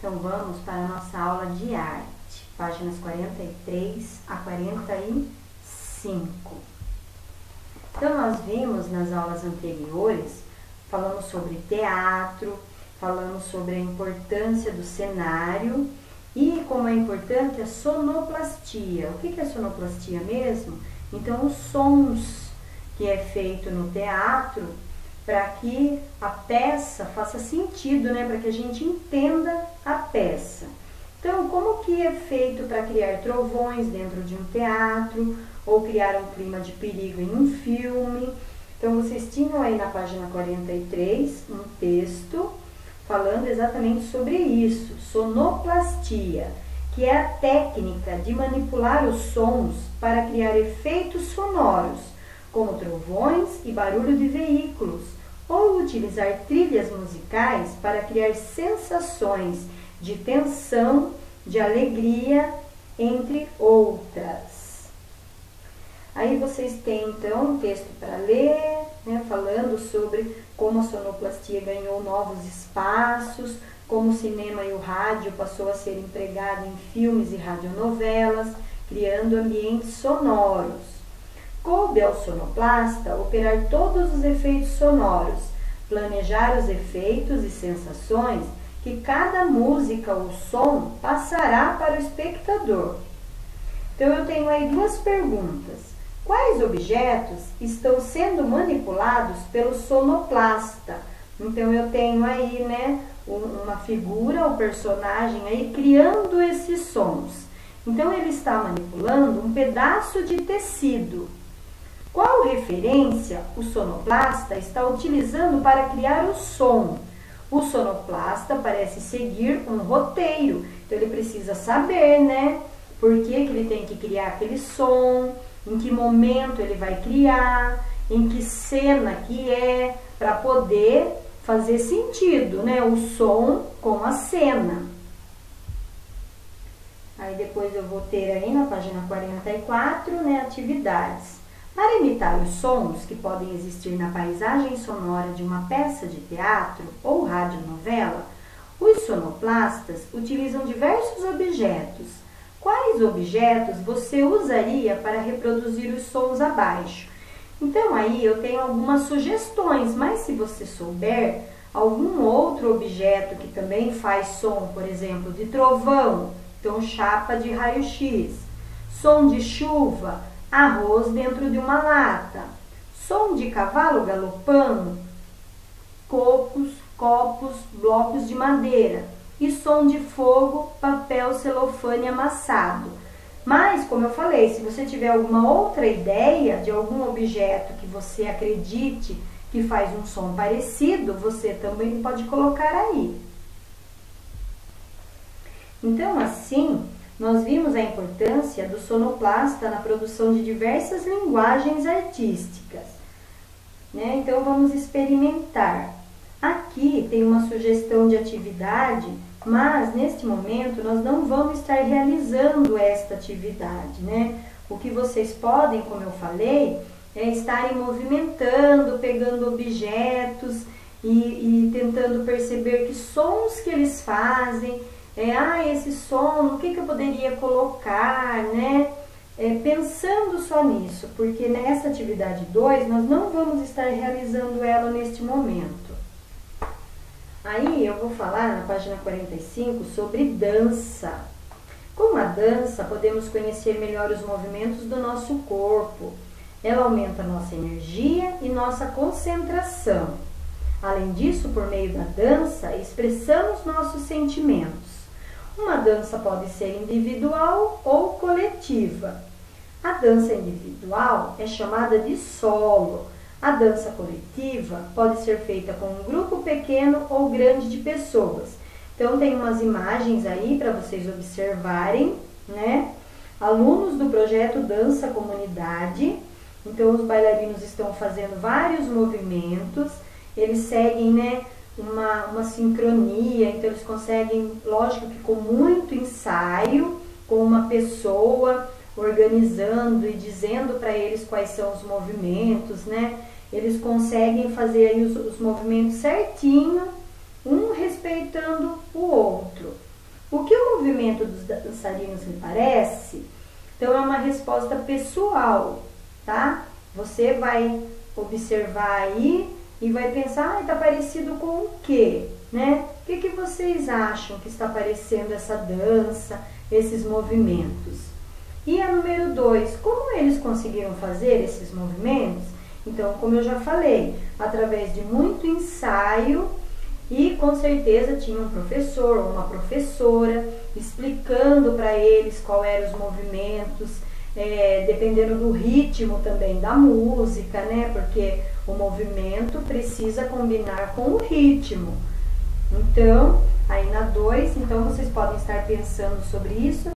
Então vamos para a nossa aula de arte, páginas 43 a 45. Então nós vimos nas aulas anteriores, falamos sobre teatro, falamos sobre a importância do cenário e como é importante a sonoplastia. O que é sonoplastia mesmo? Então os sons que é feito no teatro para que a peça faça sentido, né? Para que a gente entenda a peça. Então, como que é feito para criar trovões dentro de um teatro ou criar um clima de perigo em um filme? Então, vocês tinham aí na página 43 um texto falando exatamente sobre isso, sonoplastia, que é a técnica de manipular os sons para criar efeitos sonoros, como trovões e barulho de veículos, ou utilizar trilhas musicais para criar sensações de tensão, de alegria, entre outras. Aí vocês têm então um texto para ler, né, falando sobre como a sonoplastia ganhou novos espaços, como o cinema e o rádio passou a ser empregado em filmes e radionovelas, criando ambientes sonoros. Coube ao sonoplasta operar todos os efeitos sonoros, planejar os efeitos e sensações que cada música ou som passará para o espectador. Então eu tenho aí duas perguntas. Quais objetos estão sendo manipulados pelo sonoplasta? Então eu tenho aí, né, uma figura, o personagem aí criando esses sons. Então ele está manipulando um pedaço de tecido. Qual referência o sonoplasta está utilizando para criar o som? O sonoplasta parece seguir um roteiro, então ele precisa saber, né, por que ele tem que criar aquele som, em que momento ele vai criar, em que cena que é, para poder fazer sentido, né, o som com a cena. Aí depois eu vou ter aí na página 44, né, atividades. Para imitar os sons que podem existir na paisagem sonora de uma peça de teatro ou radionovela, os sonoplastas utilizam diversos objetos. Quais objetos você usaria para reproduzir os sons abaixo? Então aí eu tenho algumas sugestões, mas se você souber algum outro objeto que também faz som, por exemplo, de trovão, então chapa de raio-x, som de chuva, arroz dentro de uma lata, som de cavalo galopando, cocos, copos, blocos de madeira e som de fogo, papel celofane amassado. Mas, como eu falei, se você tiver alguma outra ideia de algum objeto que você acredite que faz um som parecido, você também pode colocar aí. Então, assim, nós vimos a importância do sonoplasta na produção de diversas linguagens artísticas, né? Então, vamos experimentar. Aqui tem uma sugestão de atividade, mas neste momento nós não vamos estar realizando esta atividade, né? O que vocês podem, como eu falei, é estarem movimentando, pegando objetos e tentando perceber que sons que eles fazem. Esse som, o que eu poderia colocar, né? Pensando só nisso, porque nessa atividade 2 nós não vamos estar realizando ela neste momento. Aí eu vou falar na página 45 sobre dança. Com a dança podemos conhecer melhor os movimentos do nosso corpo. Ela aumenta nossa energia e nossa concentração. Além disso, por meio da dança, expressamos nossos sentimentos. Uma dança pode ser individual ou coletiva. A dança individual é chamada de solo. A dança coletiva pode ser feita com um grupo pequeno ou grande de pessoas. Então, tem umas imagens aí para vocês observarem, né? Alunos do projeto Dança Comunidade. Então, os bailarinos estão fazendo vários movimentos. Eles seguem, né, uma sincronia, então eles conseguem, lógico que com muito ensaio, com uma pessoa organizando e dizendo para eles quais são os movimentos, né? Eles conseguem fazer aí os movimentos certinho, um respeitando o outro. dançarinos lhe parece? Então, é uma resposta pessoal, tá? Você vai observar aí e vai pensar, tá parecido com o quê, né? O que vocês acham que está parecendo essa dança, esses movimentos? E a número 2, como eles conseguiram fazer esses movimentos? Então, como eu já falei, através de muito ensaio e com certeza tinha um professor ou uma professora explicando para eles quais eram os movimentos, dependendo do ritmo também da música, né? Porque o movimento precisa combinar com o ritmo. Então, aí na 2, então vocês podem estar pensando sobre isso.